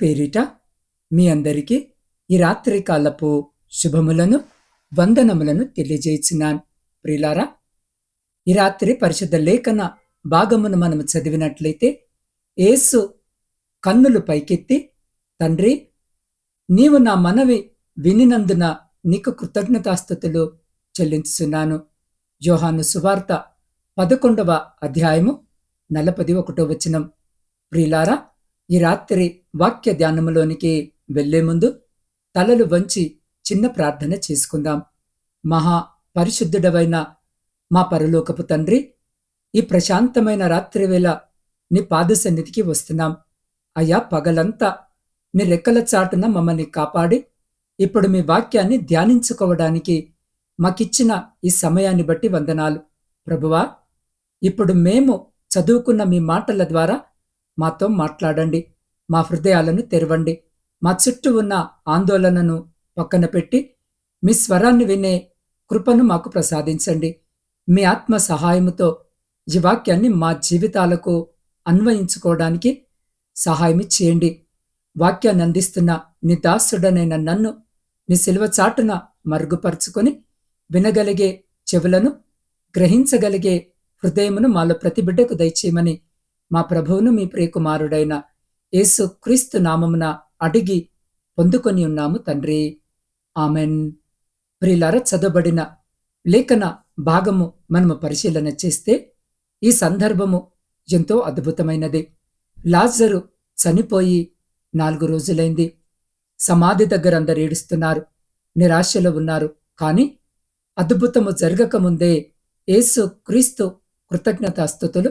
పేరిట మీ అందరికీ ఈ రాత్రి కాలపు శుభములను వందనములను తెలియజేయుచున్నాను. ప్రియులారా, ఈ రాత్రి పరిశుద్ధ లేఖన భాగమును మనము చదివినట్లయితే, యేసు కన్నులు పైకెత్తి, తండ్రి, నీవు నా మనవి వినినందున నీకు కృతజ్ఞతాస్తుతులు చెల్లించుచున్నాను. యోహాను సువార్త 11వ అధ్యాయము 41వ వచనం. ప్రియులారా, ఈ రాత్రి వాక్య ధ్యానములోనికి వెళ్లే ముందు తలలు వంచి చిన్న ప్రార్థన చేసుకుందాం. మహా పరిశుద్ధుడవైన మా పరలోకపు తండ్రి, ఈ ప్రశాంతమైన రాత్రి వేళ నీ పాద సన్నిధికి వస్తున్నాం. అయ్యా, పగలంతా నీ రెక్కల చాటున మమ్మల్ని కాపాడి ఇప్పుడు మీ వాక్యాన్ని ధ్యానించుకోవడానికి మాకిచ్చిన ఈ సమయాన్ని బట్టి వందనాలు. ప్రభువా, ఇప్పుడు మేము చదువుకున్న మీ మాటల ద్వారా మాతో మాట్లాడండి. మా హృదయాలను తెరవండి. మా చుట్టూ ఉన్న ఆందోళనను పక్కన పెట్టి మీ స్వరాన్ని వినే కృపను మాకు ప్రసాదించండి. మీ ఆత్మ సహాయముతో ఈ వాక్యాన్ని మా జీవితాలకు అన్వయించుకోవడానికి సహాయం చేయండి. వాక్యాన్ని అందిస్తున్న నీ దాసుడనైన నన్ను నీ సిలువ చాటున మరుగుపరుచుకొని వినగలిగే చెవులను, గ్రహించగలిగే హృదయమును మాలో ప్రతి బిడ్డకు దయచేయమని మా ప్రభువును మీ ప్రియకుమారుడైన యేసు క్రీస్తు నామమున అడిగి పొందుకొని ఉన్నాము తండ్రి, ఆమెన్. ప్రియులారా, చదవబడిన లేఖన భాగము మనము పరిశీలన చేస్తే ఈ సందర్భము ఎంతో అద్భుతమైనది. లాజరు చనిపోయి 4 రోజులైంది. సమాధి దగ్గర అందరు ఏడుస్తున్నారు, నిరాశలో ఉన్నారు. కానీ అద్భుతము జరగకముందే యేసు క్రీస్తు కృతజ్ఞతాస్తుతులు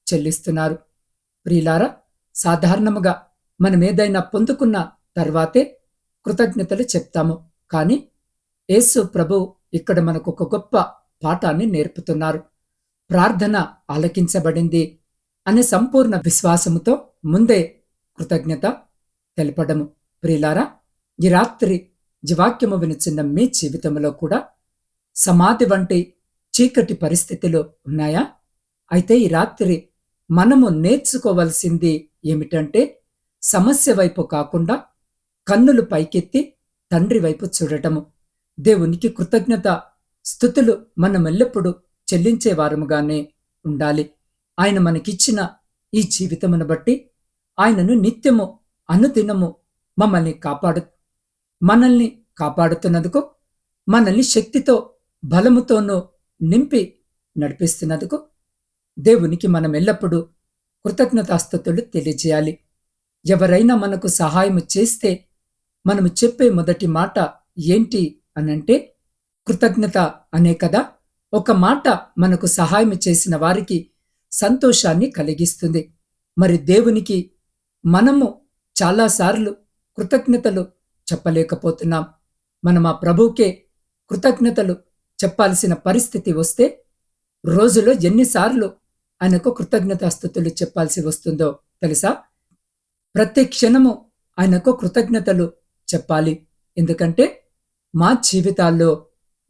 చెల్లిస్తున్నారు. ప్రియులారా, సాధారణముగా మనం ఏదైనా పొందుకున్న తర్వాతే కృతజ్ఞతలు చెప్తాము. కానీ యేసు ప్రభు ఇక్కడ మనకు ఒక గొప్ప పాఠాన్ని నేర్పుతున్నారు. ప్రార్థన ఆలకించబడింది అనే సంపూర్ణ విశ్వాసముతో ముందే కృతజ్ఞత తెలపడము. ప్రియులారా, ఈ రాత్రి జీవాక్యము వినుచున్న మీ జీవితంలో కూడా సమాధి వంటి చీకటి పరిస్థితులు ఉన్నాయా? అయితే ఈ రాత్రి మనము నేర్చుకోవలసింది ఏమిటంటే, సమస్య వైపు కాకుండా కన్నులు పైకెత్తి తండ్రి వైపు చూడటము. దేవునికి కృతజ్ఞత స్తుతులు మనం ఎల్లప్పుడూ చెల్లించే వారముగానే ఉండాలి. ఆయన మనకిచ్చిన ఈ జీవితమును బట్టి ఆయనను నిత్యము అనుదినము మనల్ని కాపాడుతున్నందుకు, మనల్ని శక్తితో బలముతోనూ నింపి నడిపిస్తున్నందుకు దేవునికి మనం ఎల్లప్పుడూ కృతజ్ఞతాస్తుతులు తెలియజేయాలి. ఎవరైనా మనకు సహాయం చేస్తే మనము చెప్పే మొదటి మాట ఏంటి అనంటే కృతజ్ఞత అనే కదా. ఒక మాట మనకు సహాయం చేసిన వారికి సంతోషాన్ని కలిగిస్తుంది. మరి దేవునికి మనము చాలాసార్లు కృతజ్ఞతలు చెప్పలేకపోతున్నాం. మనం ఆ ప్రభువుకే కృతజ్ఞతలు చెప్పాల్సిన పరిస్థితి వస్తే రోజులో ఎన్నిసార్లు ఆయనకు కృతజ్ఞతాస్తుతులు చెప్పాల్సి వస్తుందో తెలుసా? ప్రతి క్షణము ఆయనకు కృతజ్ఞతలు చెప్పాలి. ఎందుకంటే మా జీవితాల్లో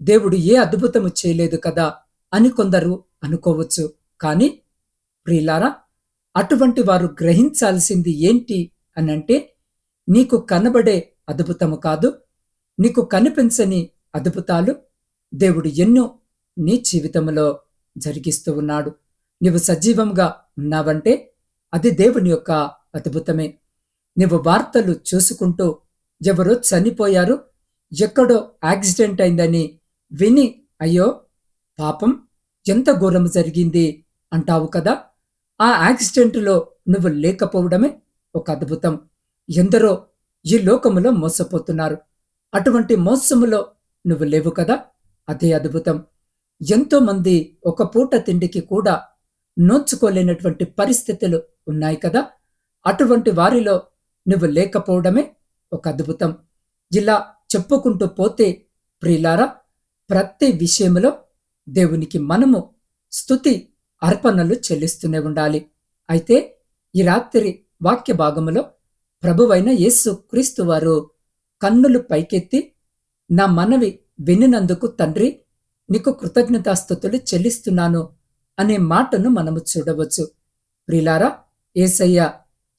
దేవుడు ఏ అద్భుతము చేయలేదు కదా అని కొందరు అనుకోవచ్చు. కానీ ప్రియులారా, అటువంటి వారు గ్రహించాల్సింది ఏంటి అనంటే, నీకు కనబడే అద్భుతము కాదు, నీకు కనిపించని అద్భుతాలు దేవుడు ఎన్నో నీ జీవితంలో జరిగిస్తూ ఉన్నాడు. నీవు సజీవంగా ఉన్నావంటే అది దేవుని యొక్క అద్భుతమే. నీవు వార్తలు చూసుకుంటూ ఎవరో చనిపోయారు, ఎక్కడో యాక్సిడెంట్ అయిందని విని అయ్యో పాపం ఎంత ఘోరం జరిగింది అంటావు కదా. ఆ యాక్సిడెంట్లో నువ్వు లేకపోవడమే ఒక అద్భుతం. ఎందరో ఈ లోకములో మోసపోతున్నారు, అటువంటి మోసములో నువ్వు లేవు కదా, అదే అద్భుతం. ఎంతో మంది ఒక పూట తిండికి కూడా నోచుకోలేనటువంటి పరిస్థితులు ఉన్నాయి కదా, అటువంటి వారిలో నువ్వు లేకపోవడమే ఒక అద్భుతం. ఇలా చెప్పుకుంటూ పోతే ప్రియులారా, ప్రతి విషయంలో దేవునికి మనము స్తుతి అర్పణలు చెల్లిస్తూనే ఉండాలి. అయితే ఈ రాత్రి వాక్య భాగములో ప్రభువైన యేసు క్రీస్తు వారు కన్నులు పైకెత్తి, నా మనవి వినినందుకు తండ్రి, నీకు కృతజ్ఞతాస్తుతులు చెల్లిస్తున్నాను అనే మాటను మనము చూడవచ్చు. ప్రియులారా, యేసయ్య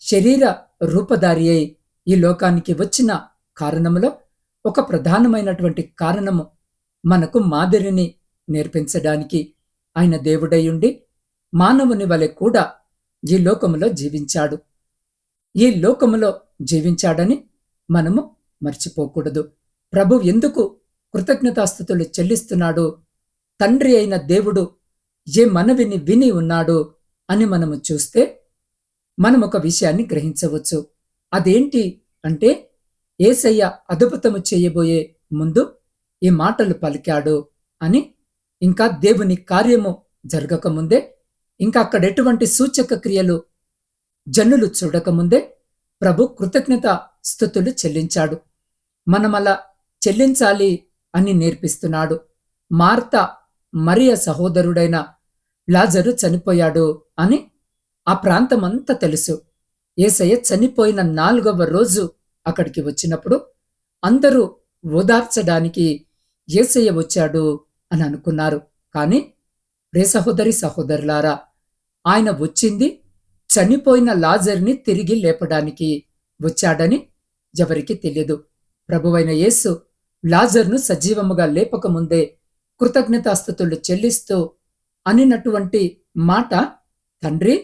శరీర రూపధారి అయి ఈ లోకానికి వచ్చిన కారణములో ఒక ప్రధానమైనటువంటి కారణము మనకు మాదిరిని నేర్పించడానికి ఆయన దేవుడయుండి మానవుని వలె కూడా ఈ లోకములో జీవించాడు. ఈ లోకములో జీవించాడని మనము మర్చిపోకూడదు. ప్రభు ఎందుకు కృతజ్ఞతాస్తుతులు చెల్లిస్తున్నాడు, తండ్రి అయిన దేవుడు ఏ మనవిని విని ఉన్నాడు అని మనము చూస్తే మనం ఒక విషయాన్ని గ్రహించవచ్చు. అదేంటి అంటే, యేసయ్య అద్భుతము చేయబోయే ముందు ఈ మాటలు పలికాడు అని, ఇంకా దేవుని కార్యము జరగకముందే, ఇంకా అక్కడ ఎటువంటి సూచక క్రియలు జనులు చూడకముందే ప్రభు కృతజ్ఞత స్తుతులు చెల్లించాడు. మనమలా చెల్లించాలి అని నేర్పిస్తున్నాడు. మార్త మరియ సహోదరుడైన లాజరు చనిపోయాడు అని ఆ ప్రాంతమంతా తెలుసు. యేసయ్య చనిపోయిన 4వ రోజు అక్కడికి వచ్చినప్పుడు అందరూ ఓదార్చడానికి యేసయ్య వచ్చాడు అని అనుకున్నారు. కానీ ప్రియ సహోదరి సహోదరులారా, ఆయన వచ్చింది చనిపోయిన లాజర్ని తిరిగి లేపడానికి వచ్చాడని ఎవరికి తెలియదు. ప్రభువైన యేసు లాజర్ను సజీవముగా లేపకముందే కృతజ్ఞతాస్తుతులు చెల్లిస్తూ అనినటువంటి మాట, తండ్రి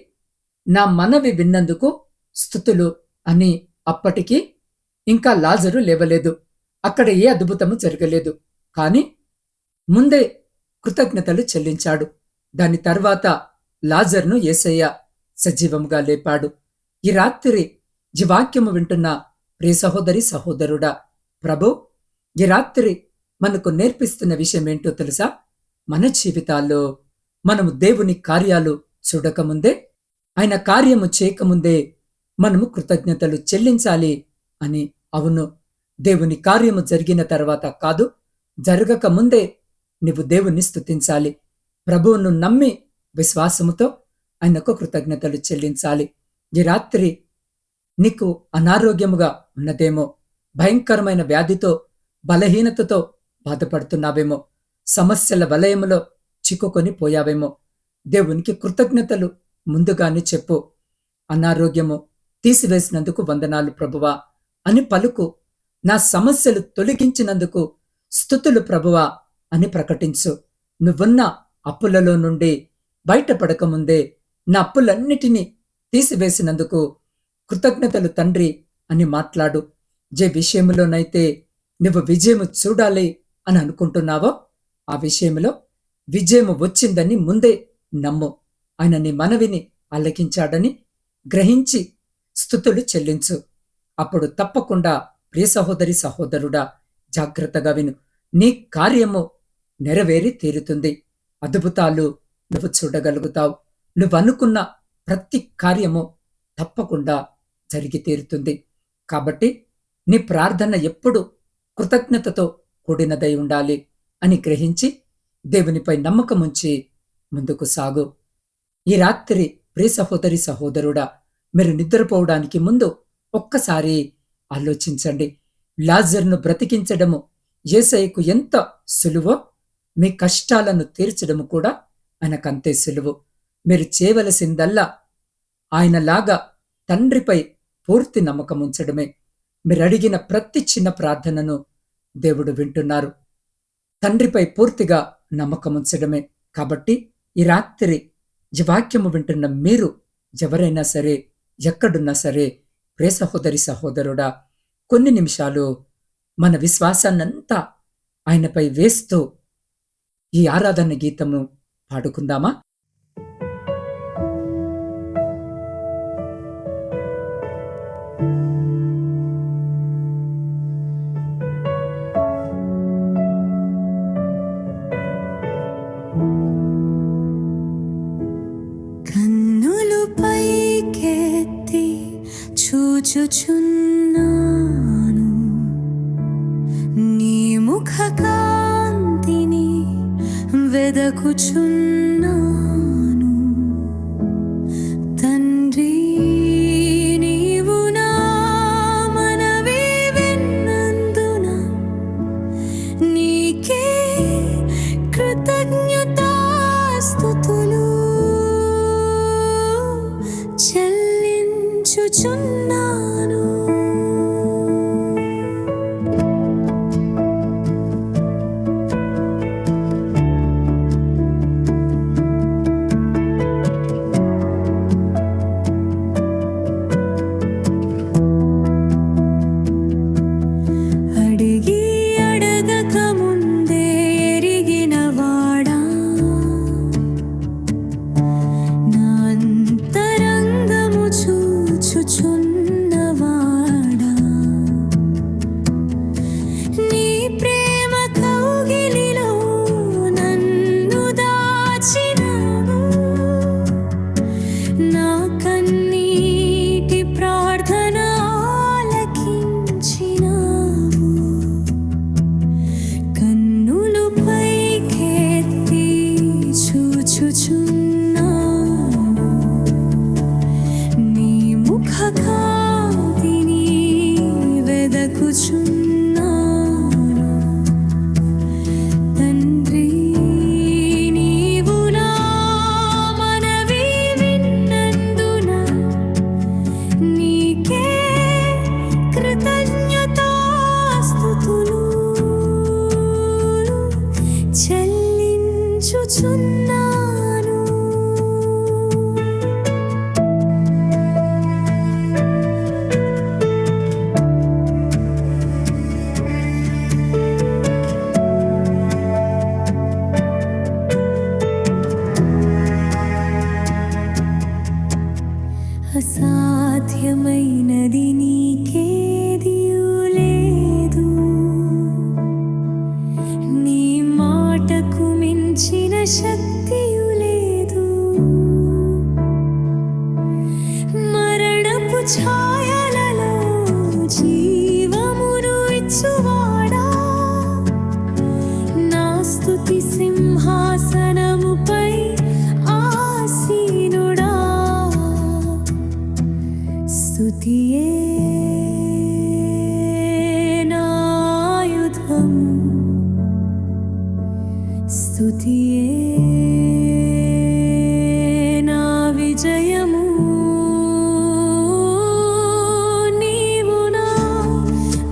నా మనవి విన్నందుకు స్తుతులు అని. అప్పటికి ఇంకా లాజరు లేవలేదు, అక్కడ ఏ అద్భుతము జరగలేదు. కాని ముందే కృతజ్ఞతలు చెల్లించాడు. దాని తర్వాత లాజర్ను యేసయ్య సజీవముగా లేపాడు. ఈ రాత్రి ఈ వాక్యము వింటున్న ప్రియ సహోదరి సహోదరుడా, ప్రభు ఈ రాత్రి మనకు నేర్పిస్తున్న విషయం ఏంటో తెలుసా? మన జీవితాల్లో మనము దేవుని కార్యాలు చూడకముందే, ఆయన కార్యము చేయకముందే మనము కృతజ్ఞతలు చెల్లించాలి అని. అవును, దేవుని కార్యము జరిగిన తర్వాత కాదు, జరగక ముందే నీవు దేవుణ్ణి స్తుతించాలి. ప్రభువును నమ్మి విశ్వాసముతో ఆయనకు కృతజ్ఞతలు చెల్లించాలి. ఈ రాత్రి నీకు అనారోగ్యముగా ఉన్నదేమో, భయంకరమైన వ్యాధితో బలహీనతతో బాధపడుతున్నావేమో, సమస్యల వలయములో చిక్కుకొని పోయావేమో. దేవునికి కృతజ్ఞతలు ముందుగానే చెప్పు. అనారోగ్యము తీసివేసినందుకు వందనాలు ప్రభువా అని పలుకు. నా సమస్యలు తొలగించినందుకు స్తుతులు ప్రభువా అని ప్రకటించు. నువ్వున్న అప్పులలో నుండి బయటపడకముందే నా అప్పులన్నిటినీ తీసివేసినందుకు కృతజ్ఞతలు తండ్రి అని మాట్లాడు. ఏ విషయంలోనైతే నువ్వు విజయము చూడాలి అని అనుకుంటున్నావో ఆ విషయంలో విజయము వచ్చిందని ముందే నమ్ము. ఆయన నీ మనవిని ఆలకించాడని గ్రహించి స్తుతులు చెల్లించు. అప్పుడు తప్పకుండా ప్రియ సహోదరి సహోదరుడా, జాగ్రత్తగా విను, నీ కార్యము నెరవేరి తీరుతుంది. అద్భుతాలు నువ్వు చూడగలుగుతావు. నువ్వనుకున్న ప్రతి కార్యము తప్పకుండా జరిగి తీరుతుంది. కాబట్టి నీ ప్రార్థన ఎప్పుడు కృతజ్ఞతతో కూడినదై ఉండాలి అని గ్రహించి దేవునిపై నమ్మకముంచి ముందుకు సాగు. ఈ రాత్రి ప్రియ సహోదరి సహోదరుడా, మీరు నిద్రపోవడానికి ముందు ఒక్కసారి ఆలోచించండి. లాజర్ను బ్రతికించడము యేసయ్యకు ఎంత సులువో, మీ కష్టాలను తీర్చడము కూడా ఆయనకంతే సులువు. మీరు చేయవలసిందల్లా ఆయనలాగా తండ్రిపై పూర్తి నమ్మకం ఉంచడమే. మీరు అడిగిన ప్రతి చిన్న ప్రార్థనను దేవుడు వింటున్నారు. తండ్రిపై పూర్తిగా నమ్మకం ఉంచడమే. కాబట్టి ఈ రాత్రి ఈ వాక్యము వింటున్న మీరు ఎవరైనా సరే, ఎక్కడున్నా సరే, ప్రియ సహోదరి సహోదరుడా, కొన్ని నిమిషాలు మన విశ్వాసాన్నంతా ఆయనపై వేస్తూ ఈ ఆరాధన గీతము పాడుకుందామా? కన్నులు పైకెత్తి చూచుచున్నాను, నీ ముఖ కాంతిని వెదకుచున్నాను. తండ్రి, నీవు నా మనవి విన్నందున నీకే కృతజ్ఞతాస్తుతులు చెల్లించుచున్నాను. శక్తియు లేదు. మరణపు ఛాయలలో జీవమును ఇచ్చువాడా, నా స్తుతి సింహాసనముపై ఆసీనుడా. స్తుతియే నా ఆయుధం, స్తుతియే నా విజయము. నీవు నా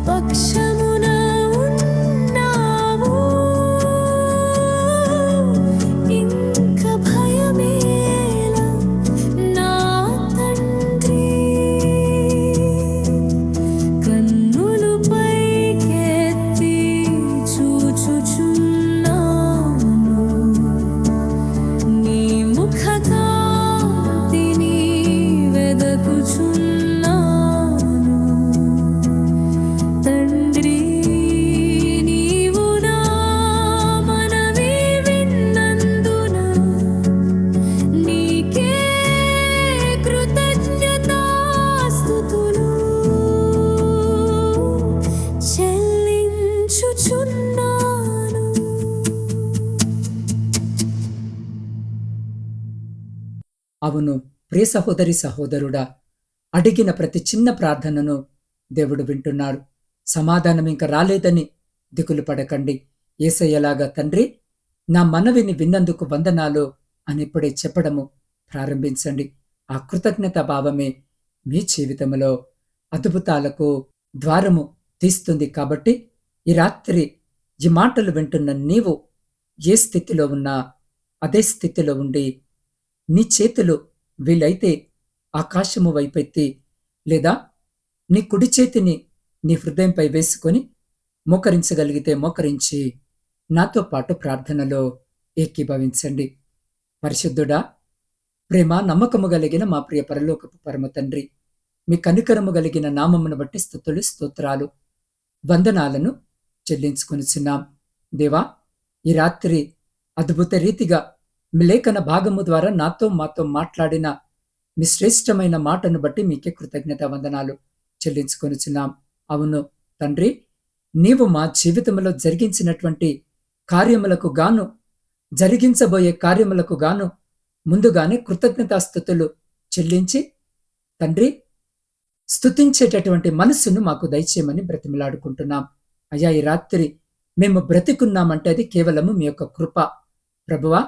పక్షమున ఉన్నావు, ఇంక భయమేలా నా తండ్రి. కన్నులు పైకెత్తి చూచుచున్నాను, నీ ముఖ కాంతిని వెదకుచున్నాను. తండ్రి, నీవు నా మనవి విన్నందున నీకే కృతజ్ఞతాస్తుతులు చెల్లించుచున్నాను. అవును ప్రియ సహోదరి సహోదరుడా, అడిగిన ప్రతి చిన్న ప్రార్థనను దేవుడు వింటున్నాడు. సమాధానం ఇంకా రాలేదని దిగులు పడకండి. యేసయ్యలాగా తండ్రి, నా మనవిని విన్నందుకు వందనాలు అని ఇప్పుడే చెప్పడము ప్రారంభించండి. ఆ కృతజ్ఞత భావమే మీ జీవితంలో అద్భుతాలకు ద్వారము తీస్తుంది. కాబట్టి ఈ రాత్రి ఈ మాటలు వింటున్న నీవు ఏ స్థితిలో ఉన్నా అదే స్థితిలో ఉండి నీ చేతులు వీలైతే ఆకాశము వైపెత్తి లేదా నీ కుడి చేతిని నీ హృదయంపై వేసుకొని మోకరించగలిగితే మోకరించి నాతో పాటు ప్రార్థనలో ఏకీభవించండి. పరిశుద్ధుడా, ప్రేమ నమ్మకము కలిగిన మా ప్రియ పరలోకపు పరమ తండ్రి, మీ కనికరము కలిగిన నామమును బట్టి స్తుతులు స్తోత్రాలు వందనాలను చెల్లించుకొనిచున్నాం. దేవా, ఈ రాత్రి అద్భుత రీతిగా మీ లేఖన భాగము ద్వారా మాతో మాట్లాడిన మీ శ్రేష్టమైన మాటను బట్టి మీకే కృతజ్ఞత వందనాలు చెల్లించుకొనిచున్నాం. అవును తండ్రి, నీవు మా జీవితంలో జరిగించినటువంటి కార్యములకు గాను, జరిగించబోయే కార్యములకు గాను ముందుగానే కృతజ్ఞతాస్తుతులు చెల్లించి తండ్రి స్తుతించేటటువంటి మనస్సును మాకు దయచేయమని బ్రతిమలాడుకుంటున్నాం. అయ్యా, ఈ రాత్రి మేము బ్రతికున్నామంటే అది కేవలము మీ యొక్క కృప ప్రభువా.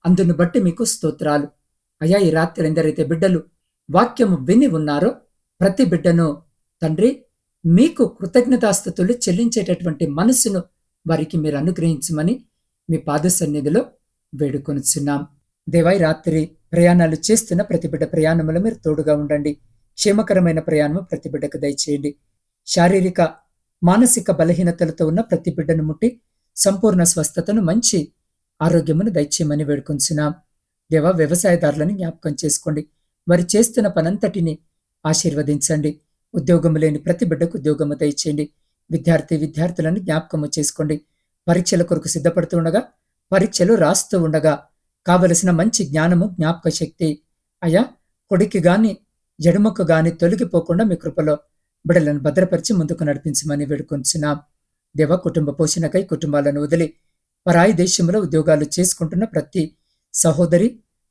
అందును బట్టి మీకు స్తోత్రాలు. అయ్యా, ఈ రాత్రి ఎందరైతే బిడ్డలు వాక్యము విని ఉన్నారో ప్రతి బిడ్డను తండ్రి మీకు కృతజ్ఞతాస్తుతులు చెల్లించేటటువంటి మనస్సును వారికి మీరు అనుగ్రహించమని మీ పాద సన్నిధిలో వేడుకొనుచున్నాం. దేవా, ఈ రాత్రి ప్రయాణాలు చేస్తున్న ప్రతి బిడ్డ ప్రయాణములో మీరు తోడుగా ఉండండి. క్షేమకరమైన ప్రయాణము ప్రతి బిడ్డకు దయచేయండి. శారీరక మానసిక బలహీనతలతో ఉన్న ప్రతి బిడ్డను ముట్టి సంపూర్ణ స్వస్థతను, మంచి ఆరోగ్యమును దయచేయమని వేడుకొంచున్నాం. దేవా, వ్యవసాయదారులను జ్ఞాపకం చేసుకోండి. వారు చేస్తున్న పనంతటిని ఆశీర్వదించండి. ఉద్యోగము లేని ప్రతి బిడ్డకు ఉద్యోగము దయచేయండి. విద్యార్థులను జ్ఞాపకము చేసుకోండి. పరీక్షల కొరకు సిద్ధపడుతుండగా, పరీక్షలు రాస్తూ ఉండగా కావలసిన మంచి జ్ఞానము, జ్ఞాపక శక్తి అయ్యా కొడికి గాని ఎడమకు గాని తొలగిపోకుండా మీ కృపలో బిడ్డలను భద్రపరిచి ముందుకు నడిపించమని వేడుకొంచున్నాం. దేవ, కుటుంబ పోషణకై కుటుంబాలను వదిలి పరాయి దేశంలో ఉద్యోగాలు చేసుకుంటున్న ప్రతి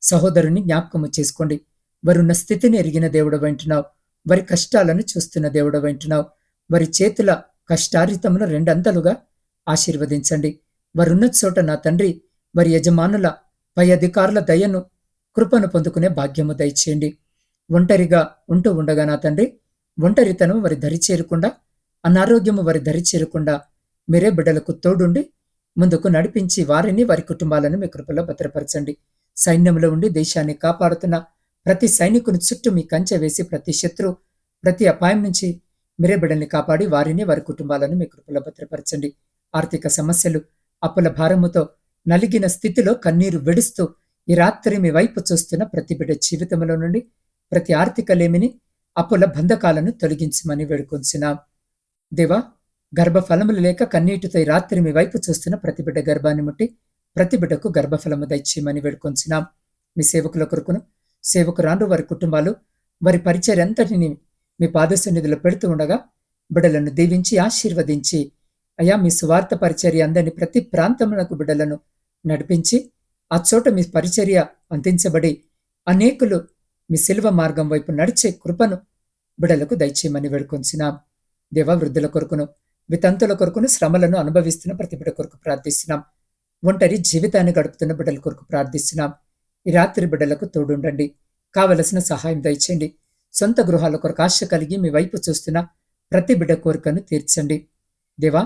సహోదరుని జ్ఞాపకము చేసుకోండి. వారున్న స్థితిని ఎరిగిన దేవుడు వింటున్నావు. వారి కష్టాలను చూస్తున్న దేవుడు వింటున్నావు. వారి చేతుల కష్టారితమును రెండంతలుగా ఆశీర్వదించండి. వారున్న చోట నా తండ్రి వారి యజమానుల పై అధికారుల దయను, కృపను పొందుకునే భాగ్యము దయచేయండి. ఒంటరిగా ఉంటూ ఉండగా నా తండ్రి ఒంటరితనం వారి దరి చేరకుండా, అనారోగ్యము వారి దరి చేరకుండా మీరే బిడ్డలకు తోడుండి ముందుకు నడిపించి వారిని, వారి కుటుంబాలను మీ కృపలో భద్రపరచండి. సైన్యంలో ఉండి దేశాన్ని కాపాడుతున్న ప్రతి సైనికుని చుట్టూ మీ కంచె వేసి ప్రతి శత్రు, ప్రతి అపాయం నుంచి మీరే బిడ్డల్ని కాపాడి వారిని, వారి కుటుంబాలను మీ కృపలో భద్రపరచండి. ఆర్థిక సమస్యలు, అప్పుల భారముతో నలిగిన స్థితిలో కన్నీరు విడుస్తూ ఈ రాత్రి మీ వైపు చూస్తున్న ప్రతి బిడ్డ జీవితంలో నుండి ప్రతి ఆర్థిక లేమిని, అప్పుల బంధకాలను తొలగించమని వేడుకొంచున్నాం. దేవా, గర్భఫలములు లేక కన్నీటితో ఈ రాత్రి మీ వైపు చూస్తున్న ప్రతి బిడ్డ గర్భాన్ని ముట్టి ప్రతి బిడ్డకు గర్భఫలము దయచేయమని వేడుకొంచున్నాం. మీ సేవకుల కొరకును, సేవకురాండ్రు వారి కుటుంబాలు, వారి పరిచర్య అంతటిని మీ పాద సన్నిధిలో పెడుతూ ఉండగా బిడ్డలను దీవించి ఆశీర్వదించి అయా మీ సువార్త పరిచర్య అందని ప్రతి ప్రాంతమునకు బిడ్డలను నడిపించి ఆ చోట మీ పరిచర్య అందించబడి అనేకులు మీ శిల్వ మార్గం వైపు నడిచే కృపను బిడ్డలకు దయచేయమని వేడుకొంచున్నాం. దేవ వృద్ధుల కొరకును, వితంతుల కొరకును, శ్రమలను అనుభవిస్తున్న ప్రతి బిడ్డ కొరకు ప్రార్థిస్తున్నాం. ఒంటరి జీవితాన్ని గడుపుతున్న బిడ్డల కొరకు ప్రార్థిస్తున్నాం. ఈ రాత్రి బిడ్డలకు తోడుండండి, కావలసిన సహాయం దయచేయండి. సొంత గృహాల కొరకు ఆశ కలిగి మీ వైపు చూస్తున్న ప్రతి బిడ్డ కోరికను తీర్చండి. దేవా,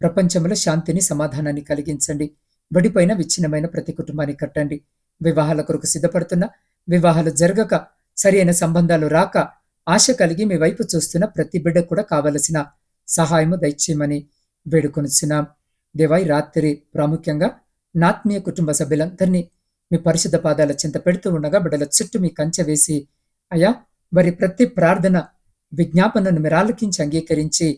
ప్రపంచంలో శాంతిని, సమాధానాన్ని కలిగించండి. విడిపోయిన విచ్ఛిన్నమైన ప్రతి కుటుంబాన్ని కట్టండి. వివాహాల కొరకు సిద్ధపడుతున్న, వివాహాలు జరగక, సరి అయిన సంబంధాలు రాక ఆశ కలిగి మీ వైపు చూస్తున్న ప్రతి బిడ్డ కూడా కావలసిన సహాయము దయచేయమని వేడుకొనిచున్నాం. దేవా, ఈ రాత్రి ప్రాముఖ్యంగా నాత్మీయ కుటుంబ సభ్యులందరినీ మీ పరిశుద్ధ పాదాల చింత పెడుతూ ఉండగా బిడ్డల చుట్టూ మీ కంచె వేసి అయ్యా వారి ప్రతి ప్రార్థన విజ్ఞాపనను మీరు ఆలకించి అంగీకరించి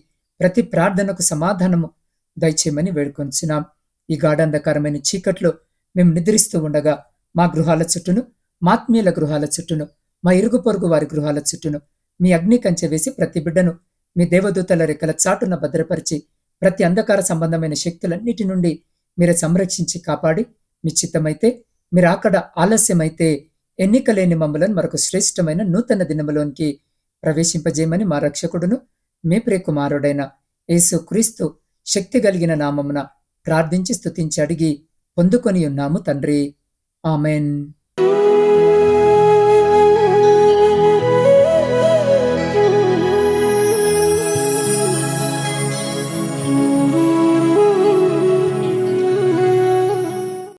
ప్రతి ప్రార్థనకు సమాధానము దయచేయమని వేడుకొంచున్నాం. ఈ గాఢాంధకారమైన చీకట్లో మేము నిద్రిస్తూ ఉండగా మా గృహాల చుట్టూను, మాత్మీయుల గృహాల చుట్టూను, మా ఇరుగు పొరుగు వారి గృహాల చుట్టూను మీ అగ్ని కంచె వేసి ప్రతి బిడ్డను మీ దేవదూతల రెక్కల చాటున భద్రపరిచి ప్రతి అంధకార సంబంధమైన శక్తులన్నిటి నుండి మీరు సంరక్షించి కాపాడి మీ చిత్తమైతే, మీరు అక్కడ ఆలస్యమైతే ఎన్నికలేని మమ్మలను మరొక శ్రేష్టమైన నూతన దినములోనికి ప్రవేశింపజేయమని మా రక్షకుడును మీ ప్రియకుమారుడైన యేసు క్రీస్తు శక్తి కలిగిన నామమున ప్రార్థించి స్తుతించి అడిగి పొందుకొని ఉన్నాము తండ్రి. ఆమెన్.